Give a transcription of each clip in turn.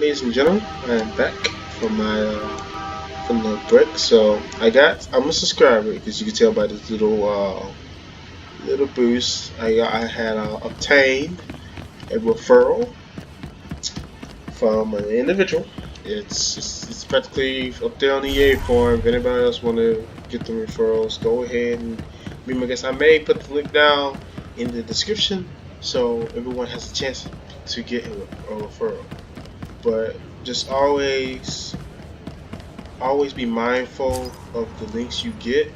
ladies and gentlemen, I am back from my from the break. So I'm a subscriber because you can tell by this little boost. I had obtained a referral from an individual. It's practically up there on the EA form. If anybody else want to get the referrals, go ahead and be my guest. I may put the link down in the description so everyone has a chance to get a referral. But just always be mindful of the links you get.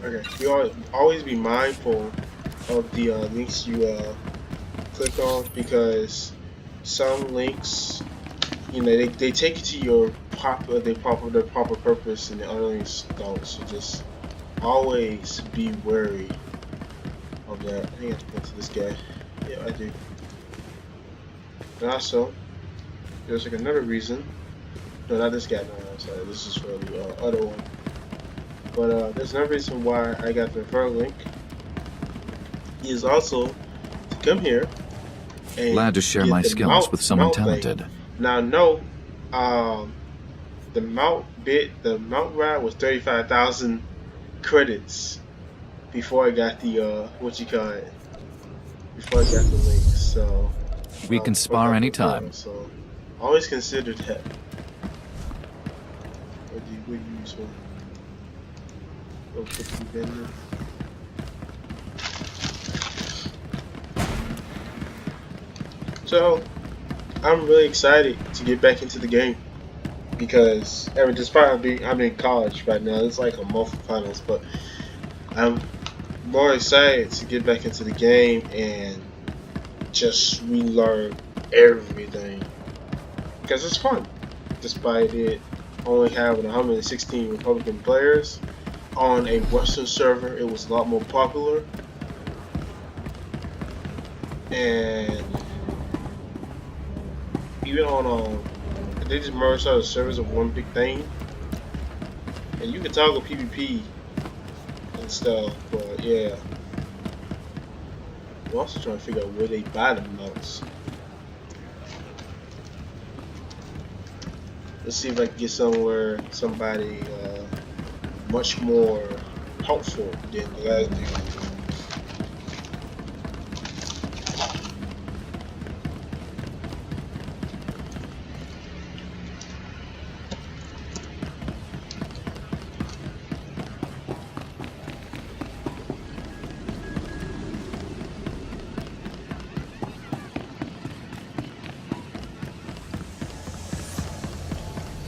Okay, you always be mindful of the links you click on, because some links, they take you to their proper purpose, and the other links don't. So just always be wary of that. I think I have to go to this guy. Yeah, I do. And also, there's like another reason. No, not this guy. No, I'm sorry. This is for the other one. But there's another reason why I got the referral link. Is also to come here and glad to share my skills with someone talented. Thing. Now, no, the mount ride was 35,000 credits before I got the before I got the link. So we can spar anytime. So always consider that. What do you use for? So I'm really excited to get back into the game because despite I'm in college right now, it's like a month of finals, but I'm more excited to get back into the game and just relearn everything because it's fun. Despite it only having 116 Republican players on a Western server, it was a lot more popular, and even on they just merged all the servers of one big thing, and you can toggle PvP and stuff. But yeah, I'm also trying to figure out where they buy the mounts. Let's see if I can get somebody much more helpful than the last dude.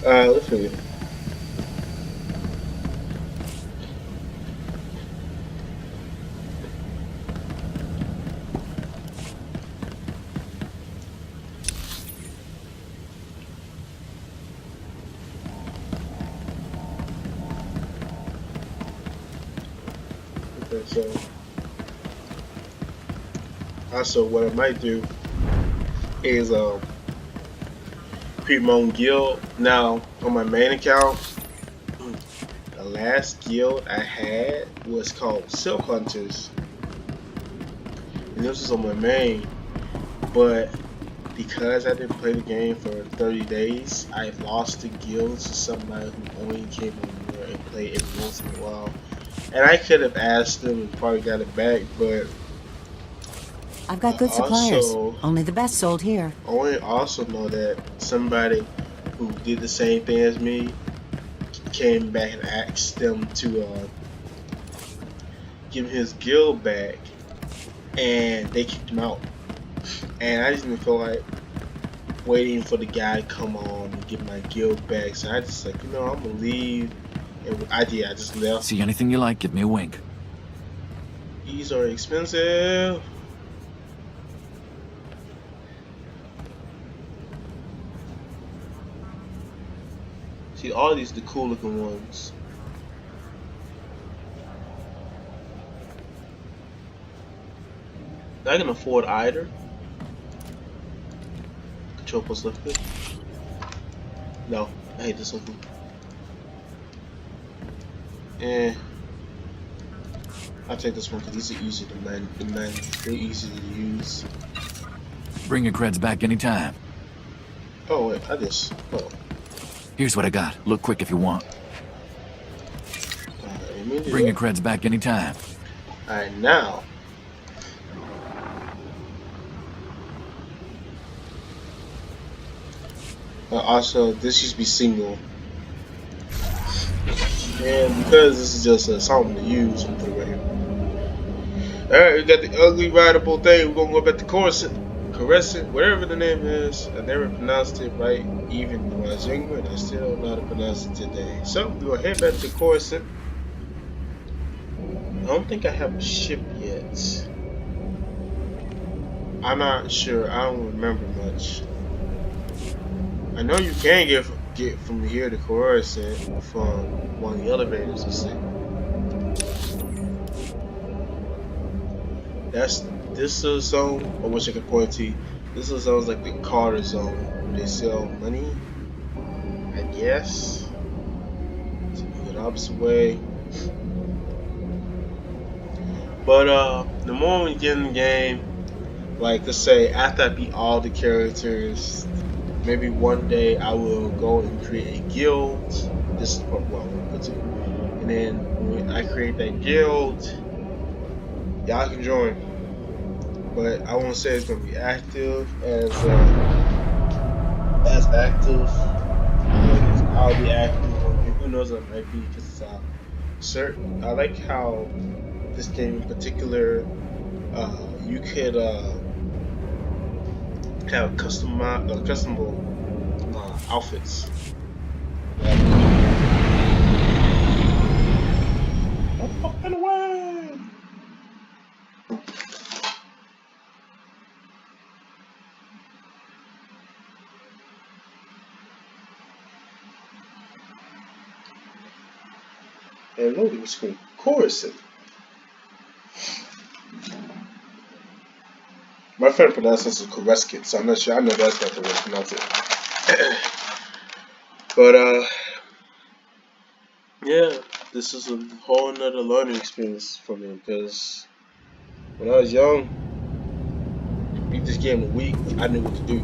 Let's figure. Okay, so also what I might do is create my own guild. Now on my main account, the last guild I had was called Silk Hunters, and this was on my main, but because I didn't play the game for 30 days, I lost the guild to somebody who only came on there and played every once in a while. And I could have asked them and probably got it back, but I've got good suppliers. Only the best sold here. I also know that somebody who did the same thing as me came back and asked them to give his guild back, and they kicked him out. And I just didn't feel like waiting for the guy to come on and get my guild back, so I just I'm gonna leave. And I just left. See anything you like, give me a wink. These are expensive. See, all these are the cool looking ones. I can afford either. Control plus left click. No, I hate this one. I'll take this one because these are easy to man. They're easy to use. Bring your creds back anytime. Oh wait, I just. Oh. Here's what I got. Look quick if you want. Bring your creds back anytime. Alright, now. Also, this used to be single. And because this is just a song to use, we'll put it right here. Alright, we got the ugly rideable thing. We're gonna go back to Coruscant, whatever the name is. I never pronounced it right, even when I was younger, and I still don't know how to pronounce it today. So, we're gonna head back to Coruscant. I don't think I have a ship yet. I'm not sure. I don't remember much. I know you can get from here to Coruscant from one of the elevators. Let's see. This is a zone. I wish I could point to you. This is sounds like the Carter zone where they sell money. I guess. So we go the opposite way. But the more we get in the game, like let's say after I beat all the characters, maybe one day I will go and create a guild. This is part one I want to go to. And then when I create that guild, y'all can join. But I won't say it's gonna be active as active. I'll be active. Who knows? I might be just certain. I like how this game in particular, you could have customable outfits. I'm fucking away. And loading screen. Coruscant. My friend pronounced this as Coruscant, so I'm not sure. I know that's not the way to pronounce it. But yeah, this is a whole nother learning experience for me because when I was young, beat this game a week, I knew what to do.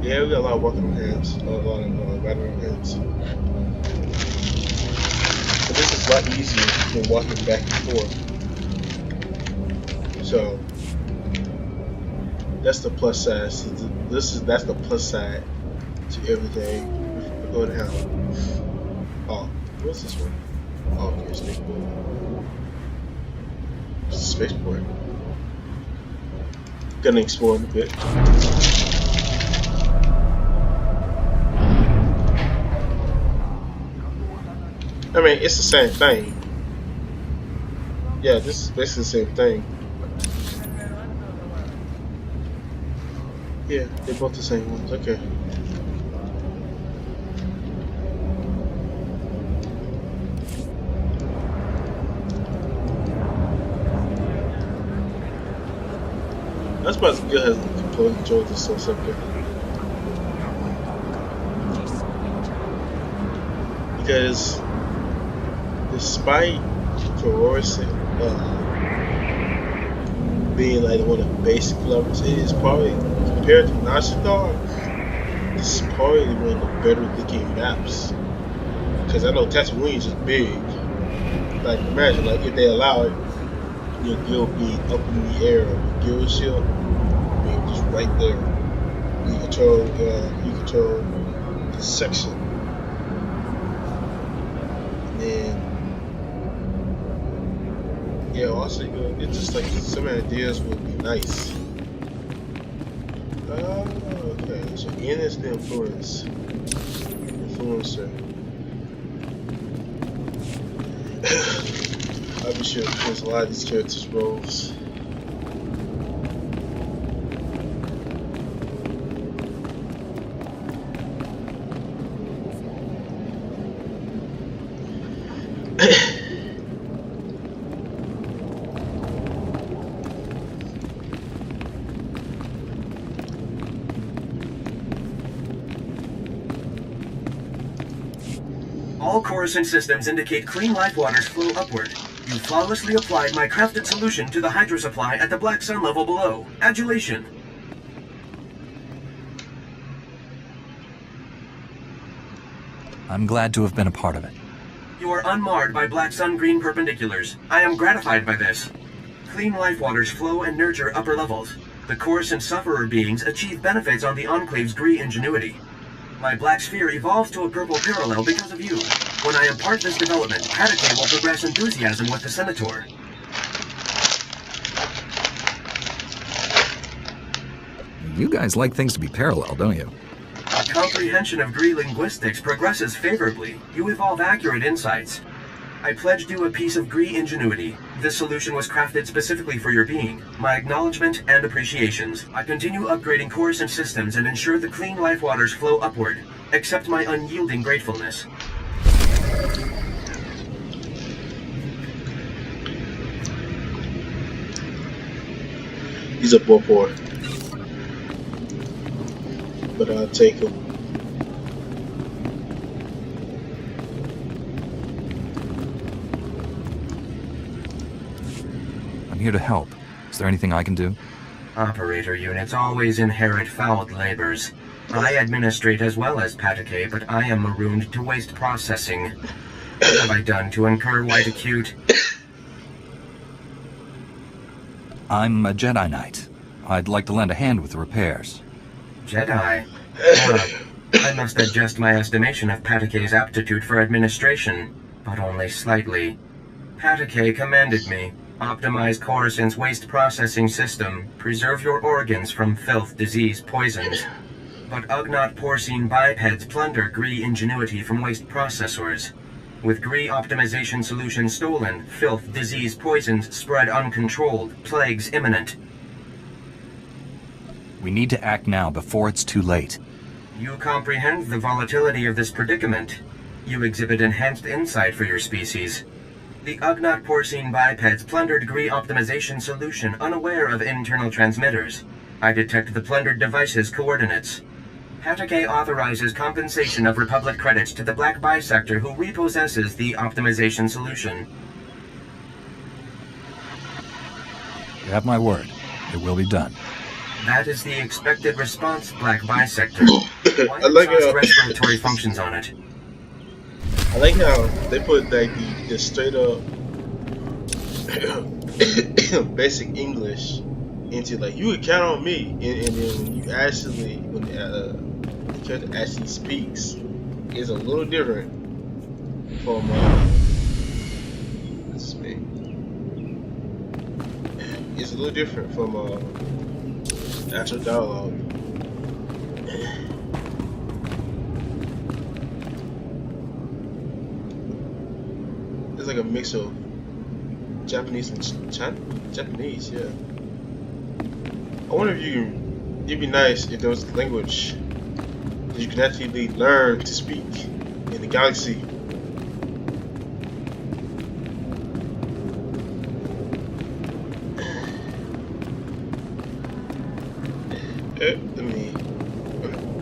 Yeah, we got a lot of working on hands, a lot of writing on hands. But this is a lot easier than walking back and forth. So that's the plus side. So that's the plus side to everything. Go down. Oh, what's this one? Oh, okay, spaceport. Spaceport. Gonna explore in a bit. I mean, it's the same thing. Yeah, this is basically the same thing. Yeah, they're both the same ones. Okay. That's about as good as the control this so simple. Because despite Coruscant being like one of the basic levels, it is probably compared to Nashadar, this is probably one of the better looking maps. Because I know Tatooine is just big. Like imagine, like if they allow it, your guild be up in the air, your guild ship being just right there. You control the section. And then yeah, also it's just like some ideas would be nice. Okay, so Ian is the influencer. I'll be sure to plays a lot of these characters' roles. All Coruscant systems indicate clean life waters flow upward. You flawlessly applied my crafted solution to the hydro supply at the Black Sun level below. Adulation. I'm glad to have been a part of it. You are unmarred by Black Sun green perpendiculars. I am gratified by this. Clean life waters flow and nurture upper levels. The Coruscant sufferer beings achieve benefits on the Enclave's Gree ingenuity. My black sphere evolves to a purple parallel because of you. When I impart this development, Hatake will progress enthusiasm with the Senator. You guys like things to be parallel, don't you? A comprehension of Gree linguistics progresses favorably. You evolve accurate insights. I pledged you a piece of Gree ingenuity. This solution was crafted specifically for your being. My acknowledgement and appreciations. I continue upgrading Coruscant systems and ensure the clean life waters flow upward. Accept my unyielding gratefulness. He's a poor boy. But I'll take him. I'm here to help. Is there anything I can do? Operator units always inherit fouled labors. I administrate as well as Patake, but I am marooned to waste processing. What have I done to incur white acute? I'm a Jedi Knight. I'd like to lend a hand with the repairs. Jedi? I must adjust my estimation of Patake's aptitude for administration, but only slightly. Patake commanded me. Optimize Coruscant's waste processing system. Preserve your organs from filth, disease, poisons. But Ugnaught porcine bipeds plunder Gree ingenuity from waste processors. With Gree optimization solution stolen, filth, disease, poisons spread uncontrolled, plagues imminent. We need to act now before it's too late. You comprehend the volatility of this predicament. You exhibit enhanced insight for your species. The Ugnaught porcine bipeds plundered Gree optimization solution unaware of internal transmitters. I detect the plundered device's coordinates. Hatake authorizes compensation of Republic credits to the Black Bisector who repossesses the optimization solution. You have my word. It will be done. That is the expected response, Black Bisector. Why I like exhaust how respiratory functions on it? I like how they put like the straight up basic English into like you can count on me, and then when you actually when the character actually speaks, it's a little different from let's see, it's a little different from actual dialogue. It's like a mix of Japanese and Japanese, yeah. I wonder if it'd be nice if there was a language that you can actually learn to speak in the galaxy.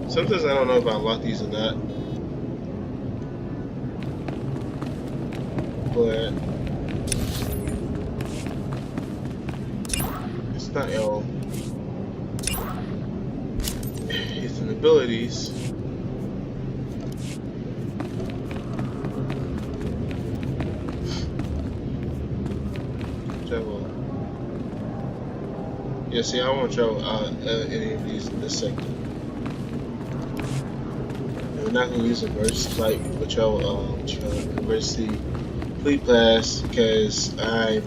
Sometimes I don't know if I unlock these or not. But it's not L. It's an abilities. Travel. Yeah, see, I won't travel any of these in this sector. We're not going to use emergency flight for travel, emergency fleet pass because I'm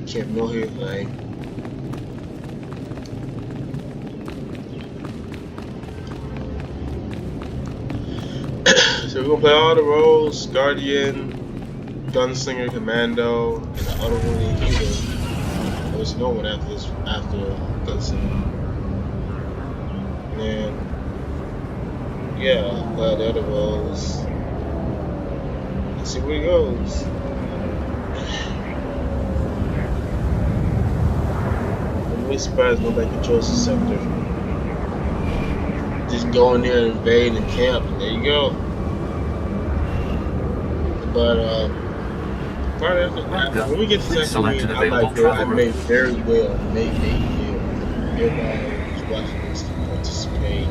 can't know here like so we're gonna play all the roles: Guardian, Gunslinger, Commando, and the auto-running healer. There's no one after this after Gunslinger. And yeah, the other roles. Let's see where he goes. I'm really surprised nobody controls the sector. Did go in there and invade and camp, and there you go. But when we get to Tatooine, I may very well may everybody who's watching this to participate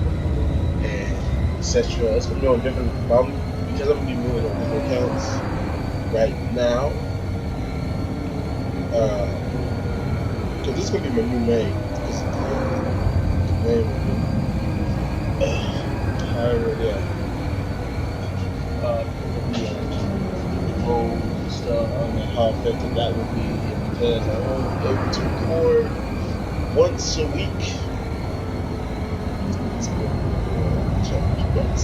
and etc. It's gonna be on different because I'm gonna be moving on different accounts right now. Because this is gonna be my new main. This is the main will be pirate, roles and stuff. I don't know how effective that would be because I'm only able to record once a week. It's a challenge, but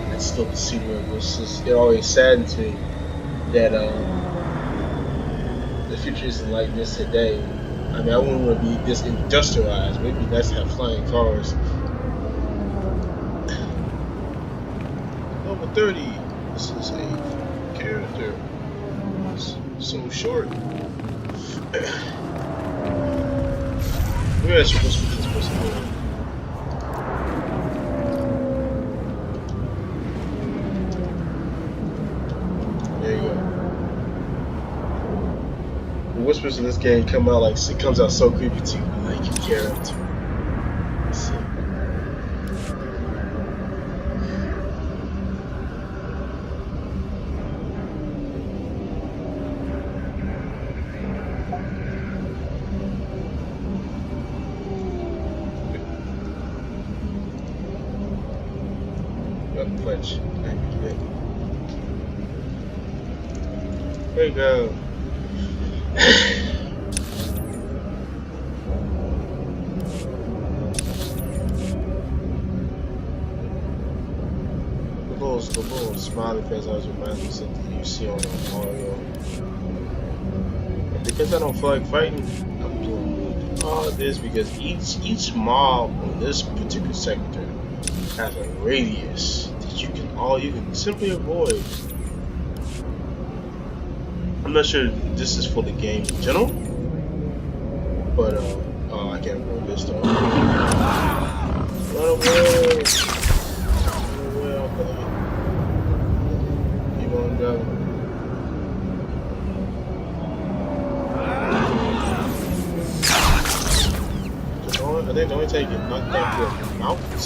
that's still the secret. It always saddens me that the future isn't like this today. I mean, I wouldn't want to be this industrialized. Maybe let's have flying cars. Level 30. This is a character. So short. Where is supposed to be this person? There you go. The whispers in this game come out like it comes out so creepy to you, like you care to. Let's see. Punch. There you go. The little smiley face always reminds me of something you see on Mario. And because I don't feel like fighting, I'm doing all this because each mob on this particular sector has a radius that you can simply avoid. I'm not sure if this is for the game in general, but oh, I can't avoid this though. Run away! Keep on going. I think the only time you get knocked out your mountains.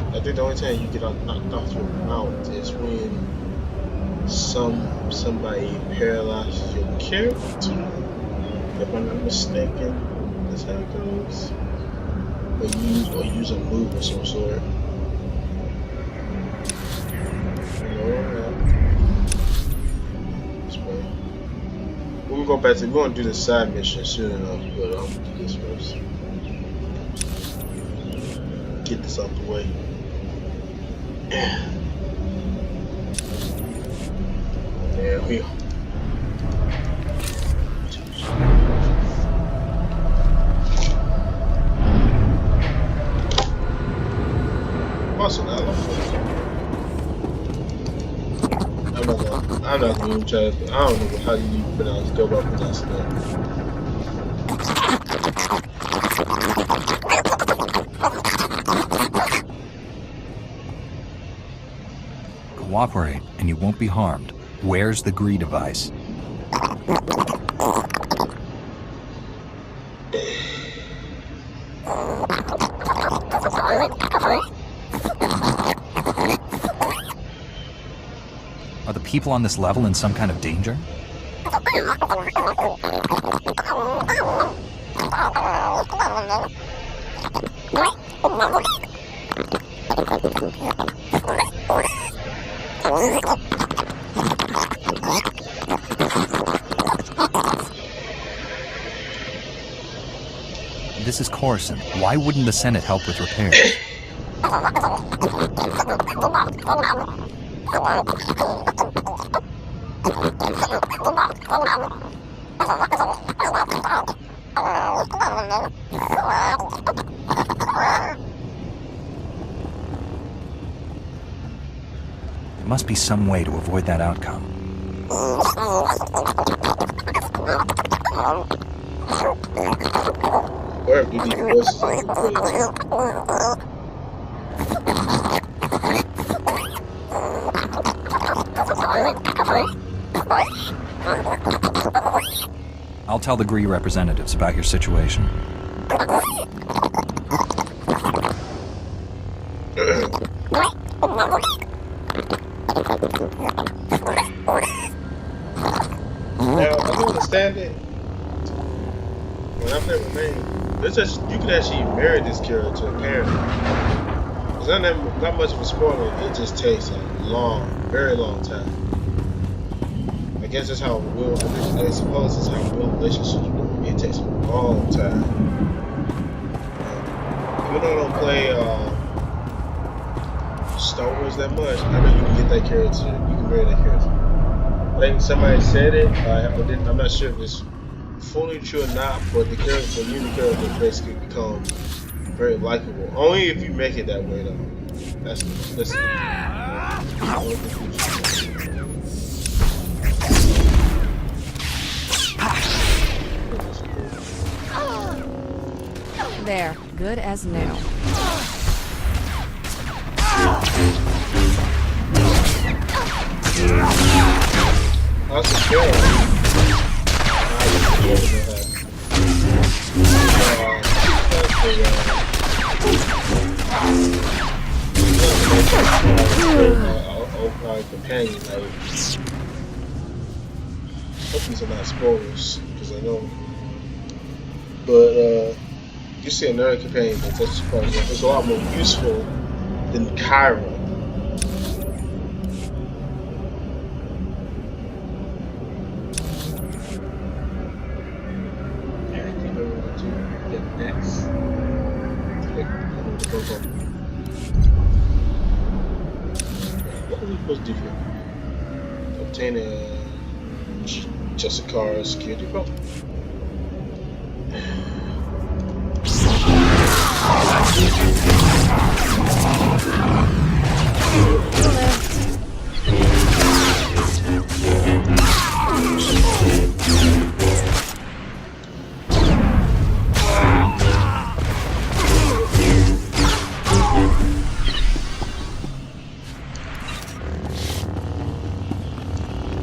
I think the only time you get knocked off your mount is when somebody paralyzes your character. If I'm not mistaken, that's how it goes. Or use a move of some sort. We're gonna go back to. We're gonna do the side mission soon enough, but I'm gonna do this first. Get this out the way. There we go. Also, I'm not gonna even try. I don't know how you pronounce. Go about pronouncing that. Cooperate, and you won't be harmed. Where's the Gree device? Are the people on this level in some kind of danger? This is Coruscant. Why wouldn't the Senate help with repairs? There must be some way to avoid that outcome. Wherever you need the voices at, I'll tell the GRE representatives about your situation. Now, I don't understand it. When I play with Maine, it's just you could actually marry this character to a parent. It's not much of a spoiler. It just takes a very long time. I guess that's how real relationships. I suppose that's how real relationships work. It takes a long time. Even though I don't play Star Wars that much, I know you can get that character. You can marry that character. I think somebody said it. I'm not sure if it's fully true or not, but the character, the character, basically becomes very likable. Only if you make it that way, though. That's There, good as new. That's a good companion. Like, hope these are not spoilers, because I know. But you see another companion that's probably it's a lot more useful than Kyra. What are we supposed to do here? Obtain a Jessica security belt?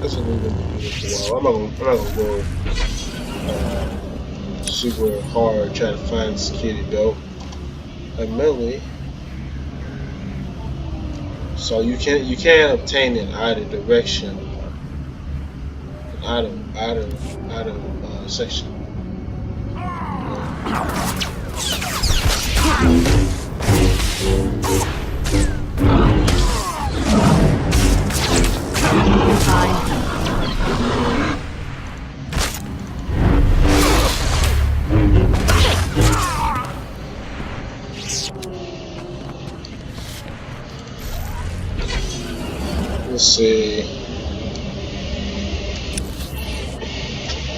That's a little bit beautiful. I'm not gonna go super hard trying to find security belt. Admittedly, so you can't obtain it either direction, either section. Let's see.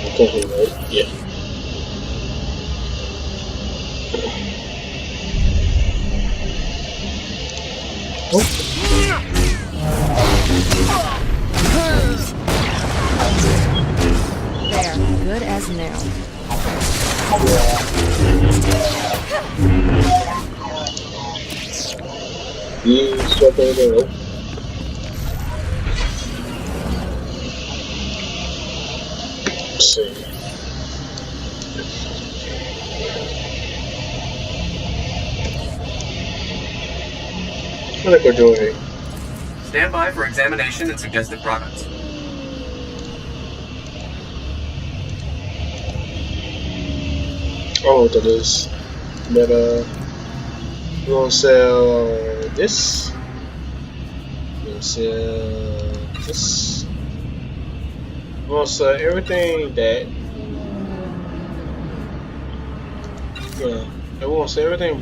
Okay, right? Yeah. Oh. There, good as new. Let's see. What are we doing? Stand by for examination and suggested products. I don't know what that is. But we're gonna sell this. We're gonna sell this. We're gonna sell everything that and we're gonna sell everything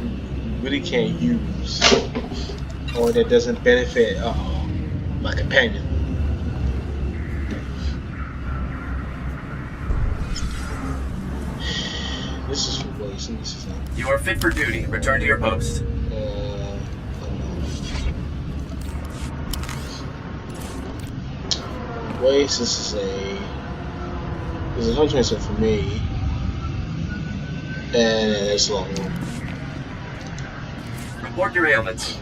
we really can't use or that doesn't benefit my companion. This is for waste, and this is not. You are fit for duty. Return to your post. Waste. This is 120 for me. And it's long. Report derailments.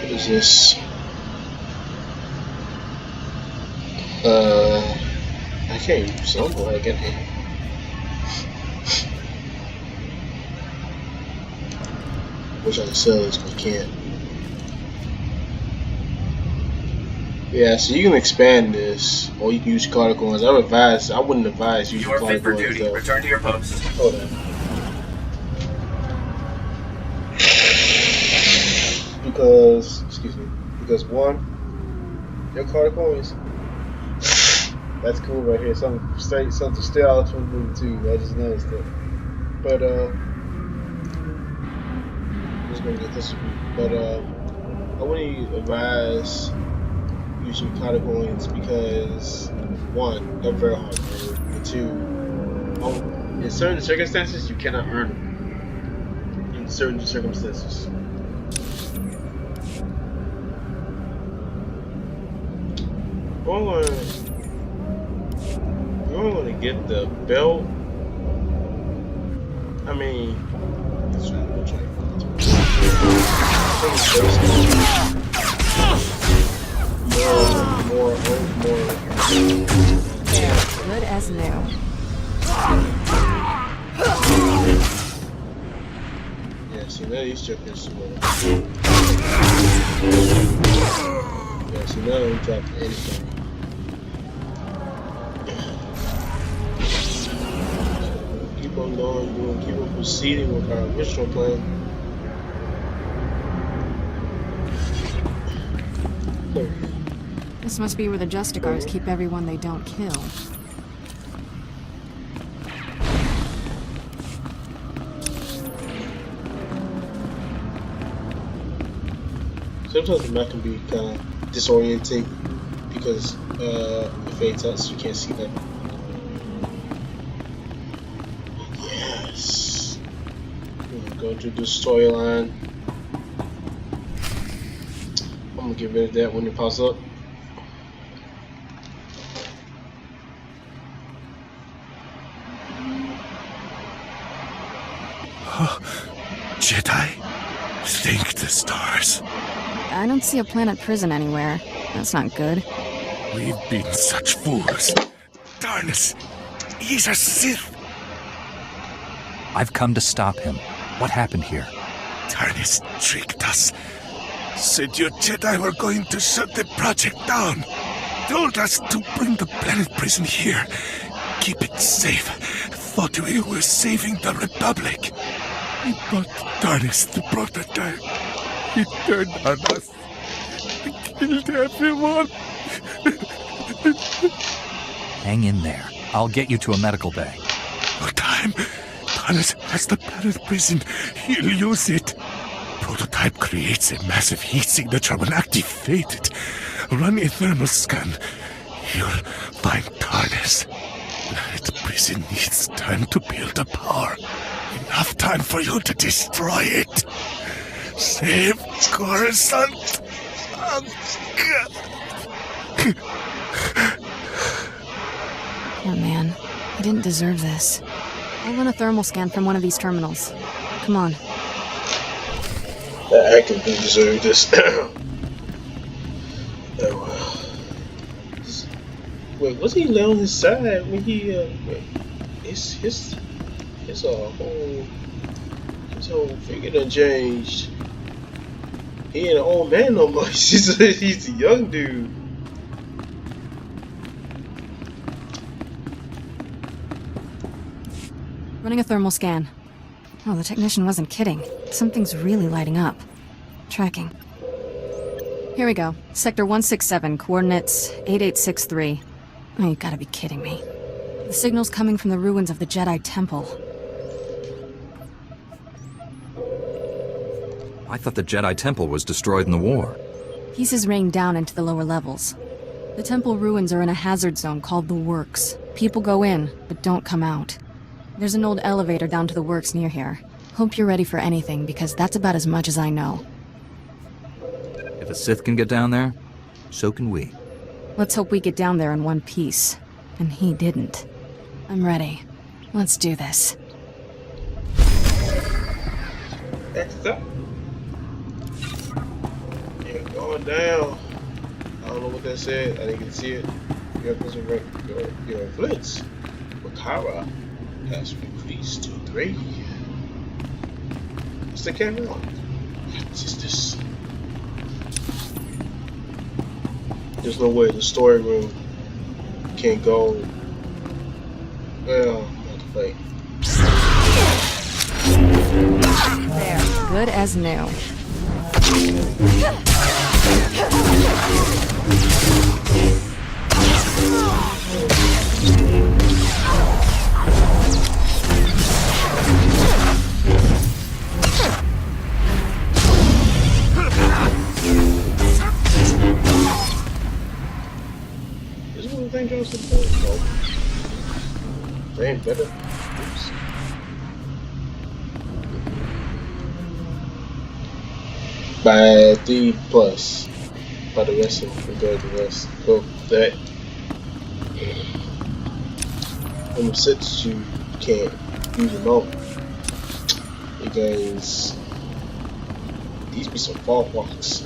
What is this? I can't use something like it. Wish I could sell this, but I can't. Yeah, so you can expand this, or you can use card coins. I wouldn't advise using You are card fit for coins duty. though. Return to your post. Hold on. Because one, your card coins, that's cool right here. Something still out from the movie too. I just noticed it. But I'm just gonna get this one. But I wouldn't advise using card coins because one, they're very hard to earn, and two, in certain circumstances you cannot earn them. In certain circumstances. You're going to get the belt. I mean, let's try. More. There, good as new. Yeah, see, now these chickens small. Yeah, see, now they drop anything. Keep on going, keep on proceeding with our original plan. This must be where the Justicars keep everyone they don't kill. Sometimes the map can be kind of disorienting because it fades out so you can't see them. Yes. Go to the storyline. I'm gonna get rid of that when it pops up. Jedi? Thank the stars. I don't see a planet prison anywhere. That's not good. We've been such fools. Darkness. He's a Sith. I've come to stop him. What happened here? Darkness tricked us. Said your Jedi were going to shut the project down. Told us to bring the planet prison here. Keep it safe. Thought we were saving the Republic. He brought darkness to prototype. He turned on us. He killed everyone. Hang in there. I'll get you to a medical bay. No time. Darkness has the planet prison. He'll use it. Prototype creates a massive heat signature when activated. Run a thermal scan. You'll find TARDIS. Planet prison needs time to build the power. Enough time for you to destroy it. Save Coruscant. Poor man. He didn't deserve this. I'll run a thermal scan from one of these terminals. Come on. That actor didn't deserve this. Wait, was he on his side when he his whole figure done changed. He ain't an old man no more. He's a young dude. Running a thermal scan. Oh, the technician wasn't kidding. Something's really lighting up. Tracking. Here we go. Sector 167, coordinates 8863. Oh, you gotta be kidding me. The signal's coming from the ruins of the Jedi Temple. I thought the Jedi Temple was destroyed in the war. Pieces rained down into the lower levels. The temple ruins are in a hazard zone called the Works. People go in, but don't come out. There's an old elevator down to the Works near here. Hope you're ready for anything, because that's about as much as I know. If a Sith can get down there, So can we. Let's hope we get down there in one piece. And he didn't. I'm ready. Let's do this. Next up. Yeah, going down. I don't know what that said. I didn't even see it. Your influence with Kara has increased to 3. What's the camera on? What is this? There's no way the story room can go. Well, not to play. There, good as new. Is one of the things y'all support? No. They ain't better. Oops. By 3+. By the rest of them, compared to the rest. So that. I'm upset that you can't use them all. Because these be some fall walks.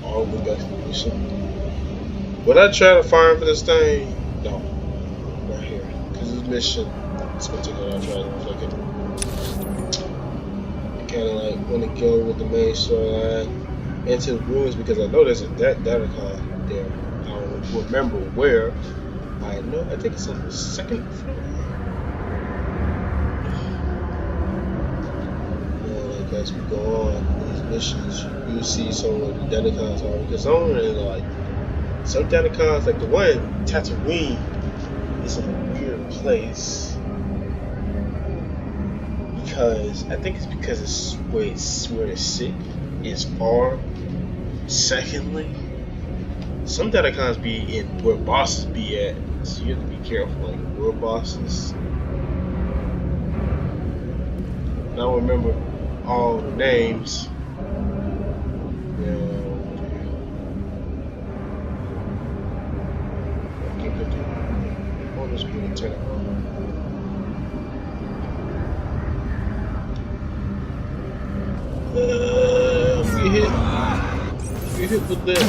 All the best mission. Would I try to find for this thing? No. Right here. Because this mission, this particular I tried to fucking kinda like want to go with the main storyline into the ruins because I know there's a Datacon there. I don't remember where. I know I think it's on the 2nd floor. As we go on these missions, you'll see some of the Datacons are because some of them are like some Datacons, like the one in Tatooine, is in a weird place because I think it's because it's where it's sick is far. Secondly, some Datacons be in where bosses be at, so you have to be careful, like where bosses. I don't remember all the names. Yeah. I can't put the bonus going to turn it on. We hit with that.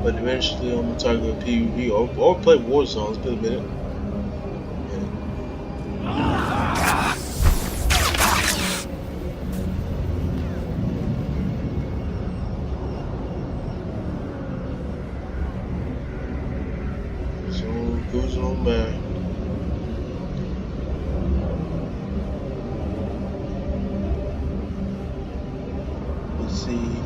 But eventually I'm gonna target PvP or play Warzone. It's been a minute. So goes on back. Let's see.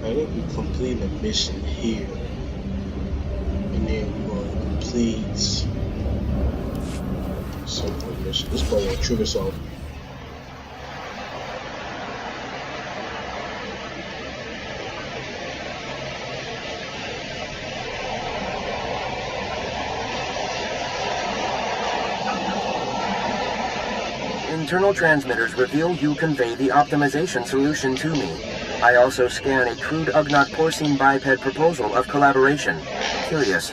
I think we complete a mission here, and then we're going to complete some more mission. This probably will trigger something. Internal transmitters reveal you convey the optimization solution to me. I also scan a crude Ugnaught porcine biped proposal of collaboration. Curious.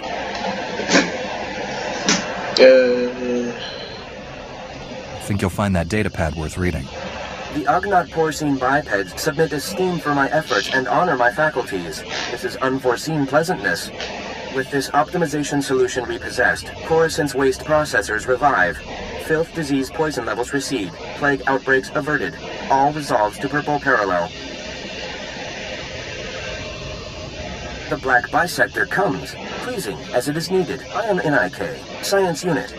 Think you'll find that datapad worth reading. The Ugnaught porcine bipeds submit esteem for my efforts and honor my faculties. This is unforeseen pleasantness. With this optimization solution repossessed, Coruscant's waste processors revive. Filth, disease, poison levels recede. Plague outbreaks averted. All resolves to purple parallel. The black bisector comes, pleasing as it is needed. I am NIK, Science Unit.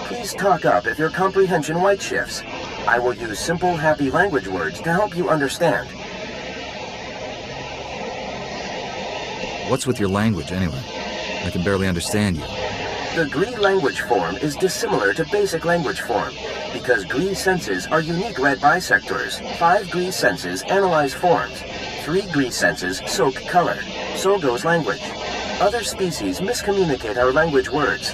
Please talk up if your comprehension white shifts. I will use simple, happy language words to help you understand. What's with your language, anyway? I can barely understand you. The GRI language form is dissimilar to basic language form, because GRI senses are unique red bisectors. 5 GRI senses analyze forms. 3 GRI senses soak color. So goes language. Other species miscommunicate our language words.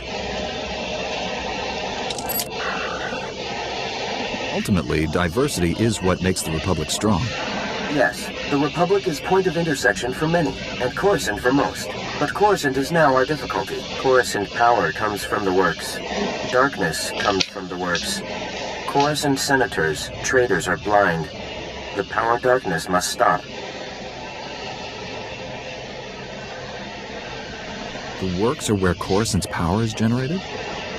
Ultimately, diversity is what makes the Republic strong. Yes, the Republic is point of intersection for many, and Coruscant for most. But Coruscant is now our difficulty. Coruscant power comes from the works. Darkness comes from the works. Coruscant senators, traitors are blind. The power darkness must stop. The works are where Coruscant's power is generated?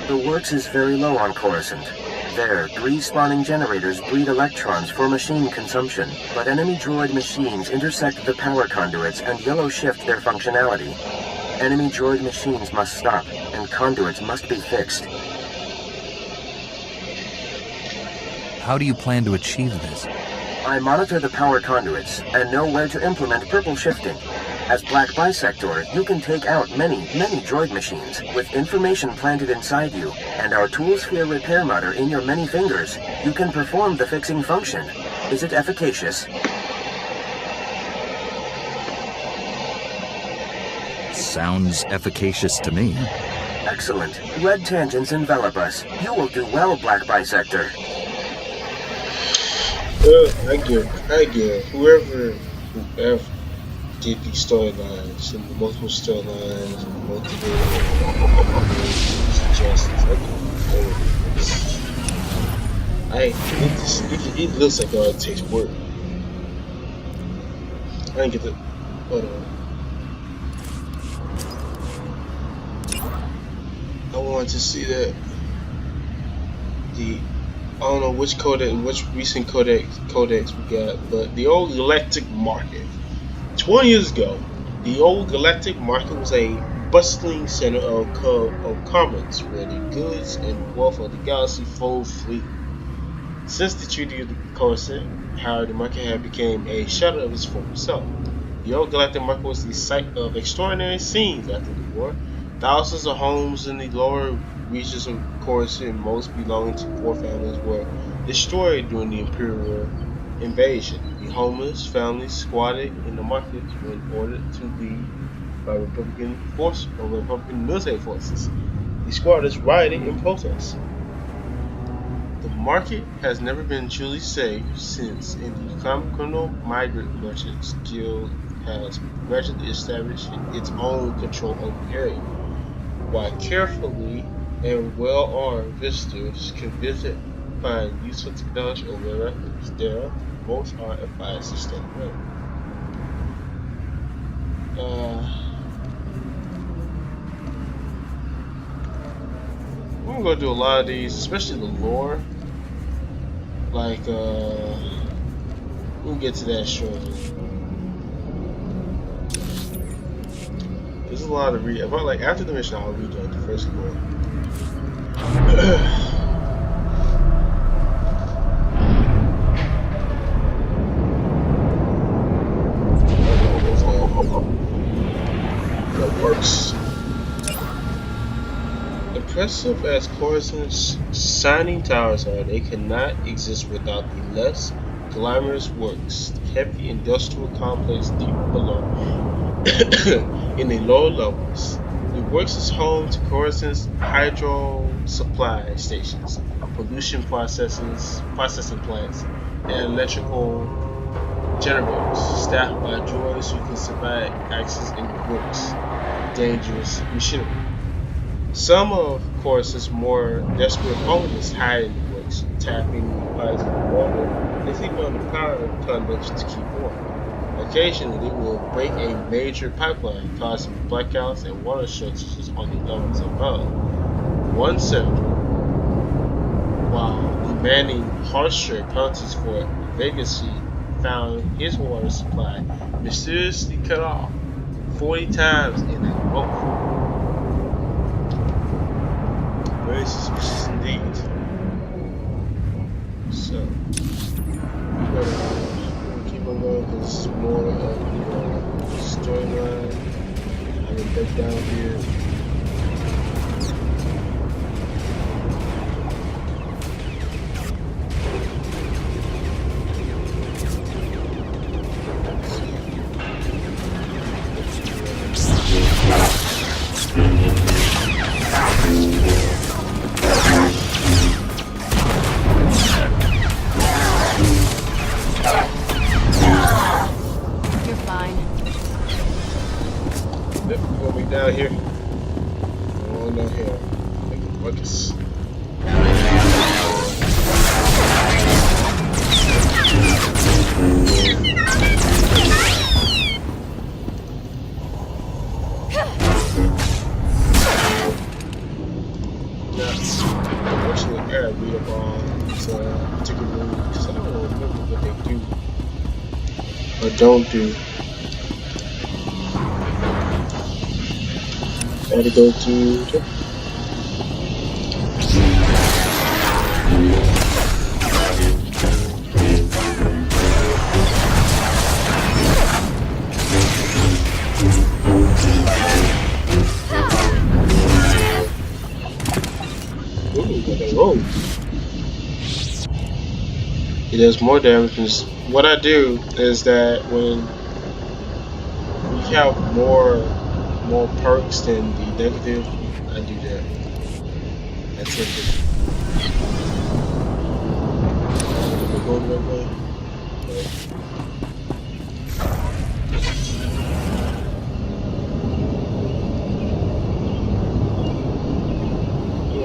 The works is very low on Coruscant. There, GRI-spawning generators breed electrons for machine consumption, but enemy droid machines intersect the power conduits and yellow shift their functionality. Enemy droid machines must stop, and conduits must be fixed. How do you plan to achieve this? I monitor the power conduits, and know where to implement purple shifting. As Black Bisector, you can take out many droid machines with information planted inside you, and our Toolsphere repair motor in your many fingers. You can perform the fixing function. Is it efficacious? Sounds efficacious to me. Excellent. Red tangents envelop us. You will do well, Black Bisector. I give. Whoever did these storylines and the multiple storylines and multiple suggestions. It looks like all it takes work. I didn't get the. Hold on. I wanted to see that I don't know which recent codex we got, but the old Galactic Market. 20 years ago, the old Galactic Market was a bustling center of commerce where the goods and wealth of the galaxy flowed freely. Since the Treaty of the Coruscant, however, the market had become a shadow of its former self. The old Galactic Market was the site of extraordinary scenes after the war. Thousands of homes in the lower reaches of Coruscant, most belonging to poor families, were destroyed during the Imperial invasion. The homeless families squatted in the markets when ordered to leave by Republican military forces. The squatters rioted in protest. The market has never been truly safe since, and the Criminal Migrant Merchants Guild has gradually established its own control over the area. While carefully and well-armed visitors can visit, find useful technology or rare records, there most are advised to stay away. We're gonna do a lot of these, especially the lore. Like, we'll get to that shortly. There's a lot of read. About like after the mission, I'll read like the first lore. That works. Impressive as Coruscant's shining towers are, they cannot exist without the less glamorous works, the heavy industrial complex deep below. In the lower levels, the works is home to Coruscant's hydro supply stations, pollution processing plants, and electrical generators, staffed by droids who can survive access in the works, dangerous machinery. Some of Coruscant's more desperate opponents hide in the works, tapping pipes of water and sleeping on the power conduits to keep warm. Occasionally, they will break a major pipeline, causing blackouts and water shortages on the levels above. One senator, while demanding harsher penalties for vagrancy, found his water supply mysteriously cut off 40 times in a row. Very suspicious indeed. So, we're gonna keep on going because it's more of the storyline. I will break down here. You're fine. Yep, we're gonna be down here. Going down here. Making ruckus. Unfortunately, I read up on this particular movie because I don't remember what they do or don't do. I had to go to. It does more damage. What I do is that when you have more perks than the negative, I do that. That's it. We're going the right way.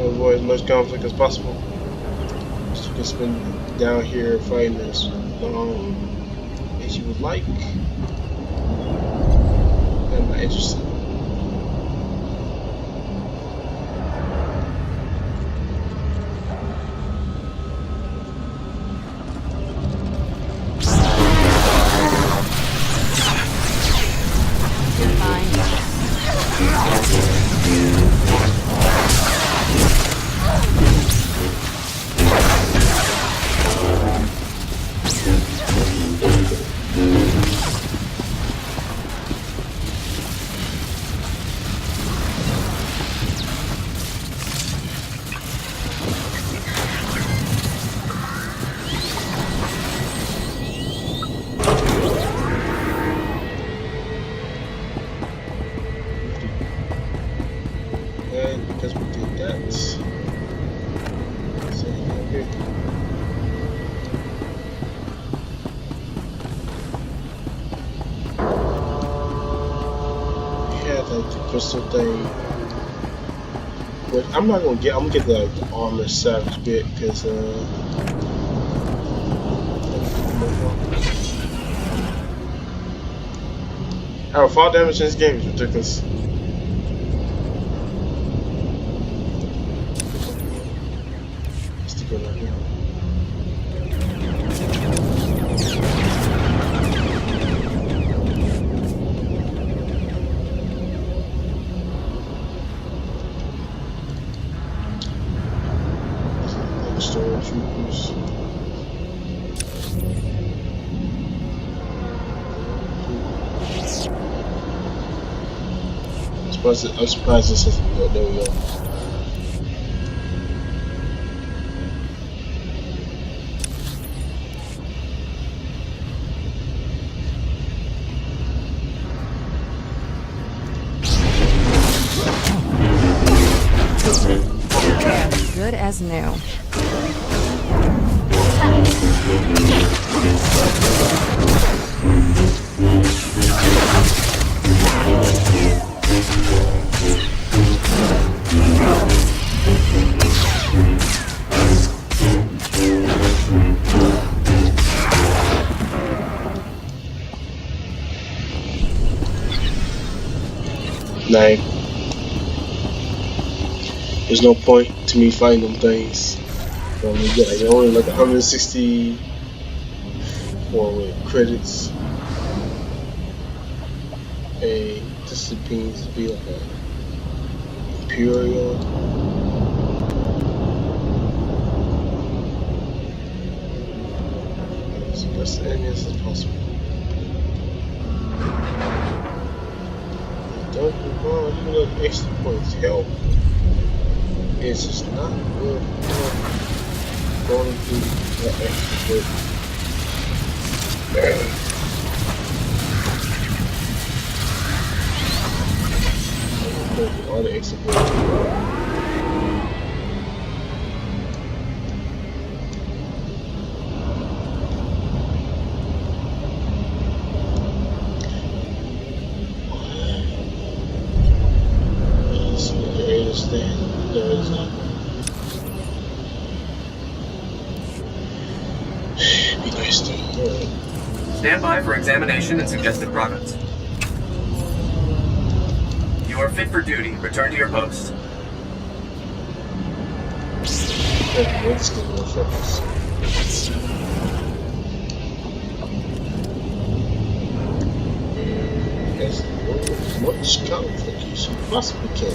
Avoid as much conflict as possible. So you can spend down here fighting as long as you would like. I'm not interested. Because we did that. So here. We had like the crystal thing. But I'm not gonna get. I'm gonna get the, like, the armor savage bit because our fall damage in this game is ridiculous. Stormtroopers. I'm surprised this isn't good. There we go. Good as new. Nah. There's no point to me fighting them things. You get like only like 160 credits. this appears to be like a imperial. So that's the enemies as possible. Don't move on, even though the extra points help. It's just not good going through that extra bit. All the extra bit. Stand by for examination and suggested progress. You are fit for duty. Return to your post. As much conflict as you possibly can.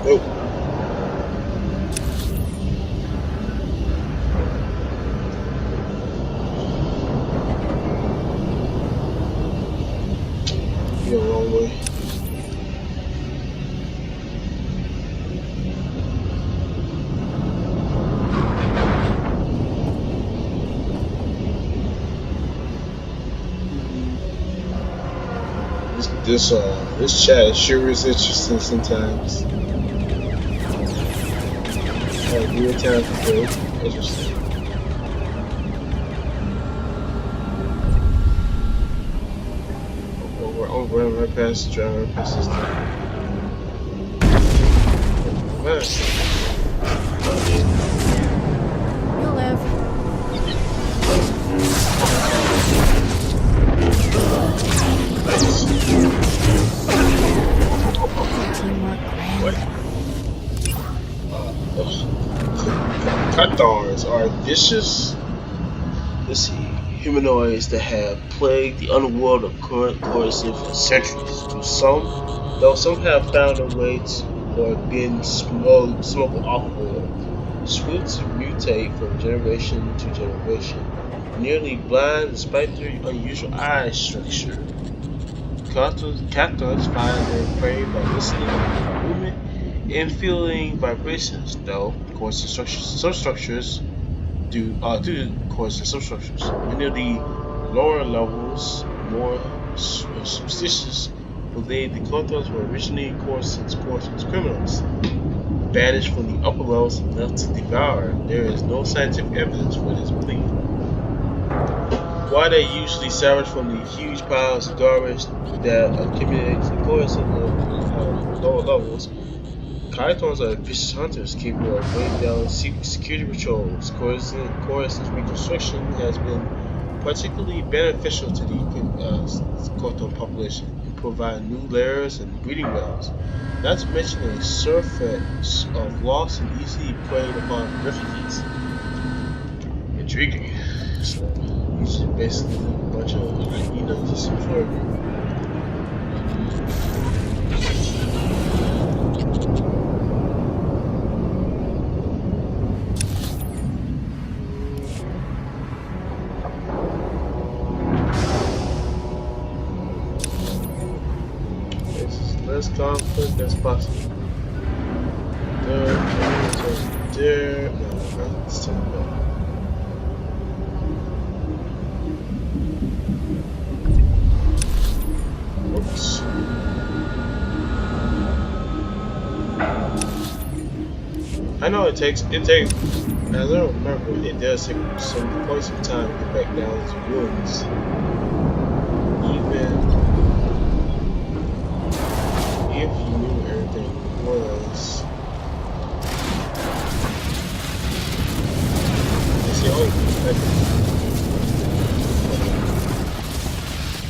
Nope. You're the wrong way. This chat sure is interesting sometimes. Real time very interesting. I'm running right past the driver, right past this thing. You'll live. Teamwork, grand. Cathars are vicious, let's see, humanoids that have plagued the underworld of Coruscant for centuries. Though some have found a way to, or been smuggled off board, swift to mutate from generation to generation, nearly blind despite their unusual eye structure. Cathars find their prey by listening to movement and feeling vibrations, though course substructures due to course substructures. Many of the lower levels, more superstitious, believe the Cathars were originally Coruscant's criminals, banished from the upper levels and left to devour. There is no scientific evidence for this belief. While they usually salvage from the huge piles of garbage that accumulate in Coruscant lower levels, Kythons are vicious hunters capable of breaking down security patrols. Coruscant's reconstruction has been particularly beneficial to the Kython population in providing new lairs and breeding grounds, not to mention a surfeit of lost and easily preyed upon refugees. Intriguing. So, these are basically a bunch of hyenas just for less conflict as possible. There. No, let's talk about. Oops. I know it takes. I don't remember. It does take some points of time to get back down to ruins. Even if you knew everything was. It's the only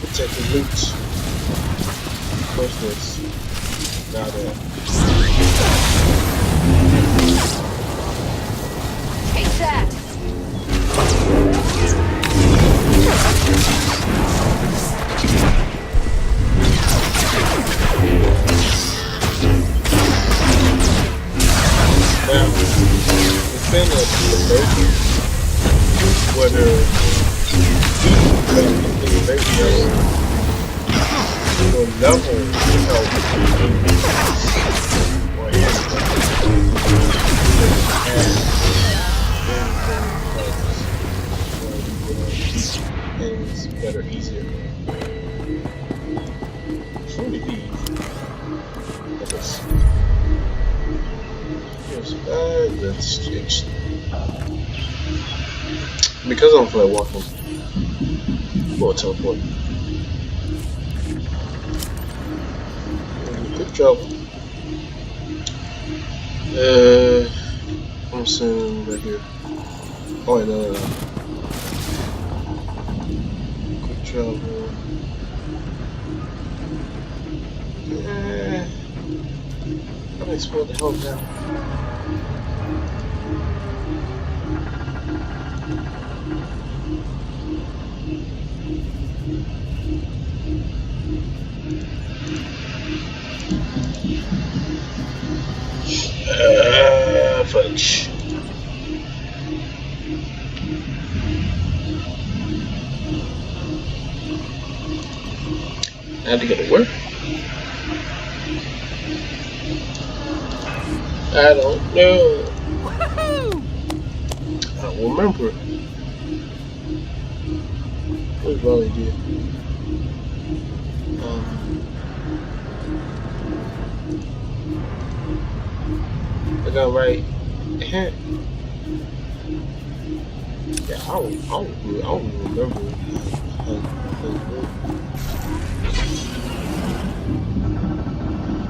protect the loot. Of course, there's not a. Take that! fan of the baby, whether the baby your level help or it's better, easier. So many bees. That's because I don't feel like walking. We'll teleport. Quick travel. I'm seeing right here. Oh wait, no. Quick travel. I'm exploring the hell down. Fudge. I had to go to work. I don't know. I don't remember. We probably did. I got right. Yeah, I don't remember.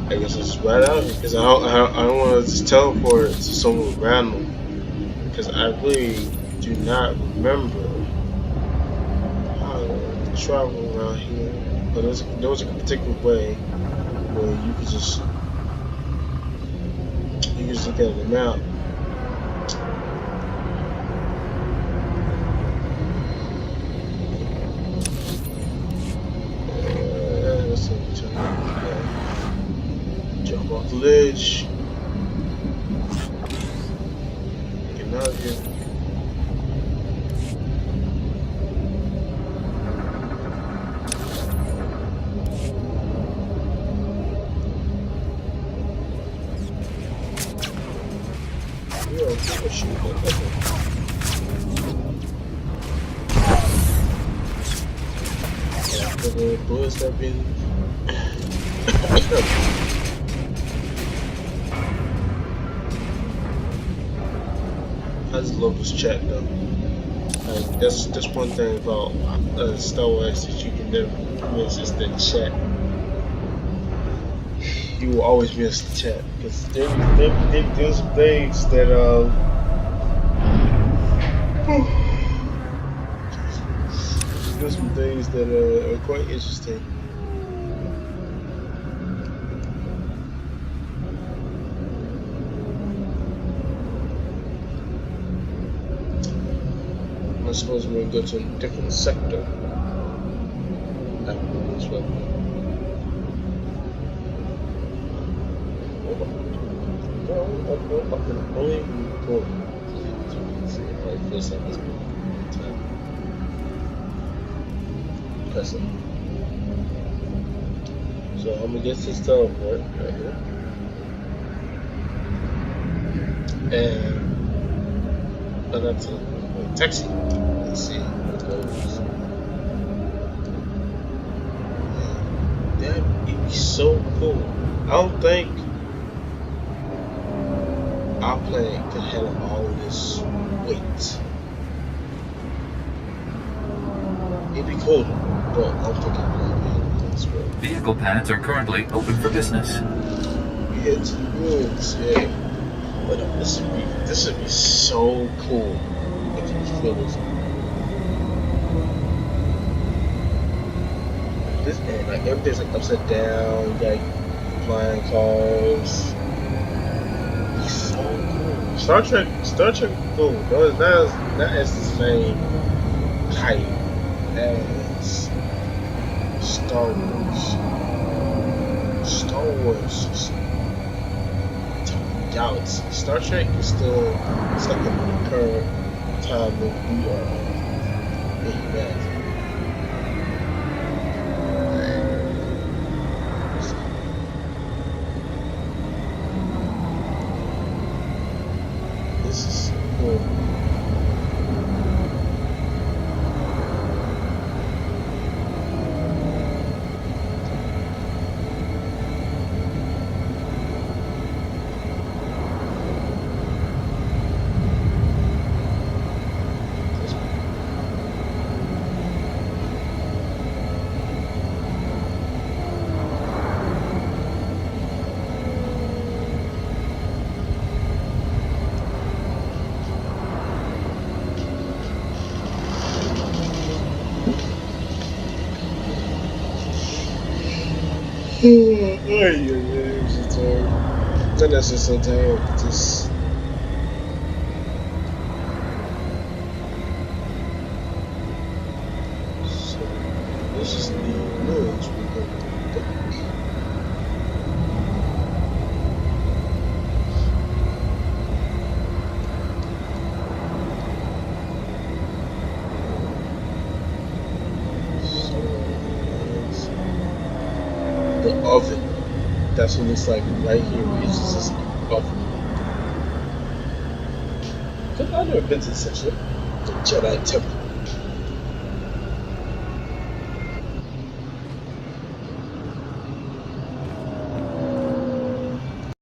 I guess I just right out because I don't want to just teleport to someone random because I really do not remember how to travel around here. But there was a particular way where you could just look at the map. Jump off the ledge. Get out of here. The bullets have been I just love this chat though. That's one thing about Star Wars that you can never miss is the chat. You will always miss the chat because there's some things that there's some things that are quite interesting. I suppose we're going to go to a different sector after this one. I can only record. Like this at this time. Press it. So I'm gonna get this teleport right here. And I got to taxi. Let's see how it goes. That'd be so cool. I don't think our plane could handle all this weight. It'd be cool, but I don't think our plane can handle this weight. Vehicle pads are currently open for business. We head to the woods, yeah. But this would be so cool if you feel this. This man, like everything's like upside down, you got flying cars. It's so cool. Star Trek cool. That is the same type as Star Wars. Star Wars is top galaxy. Star Trek is still stuck in the current time that we are in humanity. This is cool. Not necessarily tired, just so this is the village we're going to the oven. That's what it's like right here. It's just an oven. Cause I've never been to such a Jedi temple.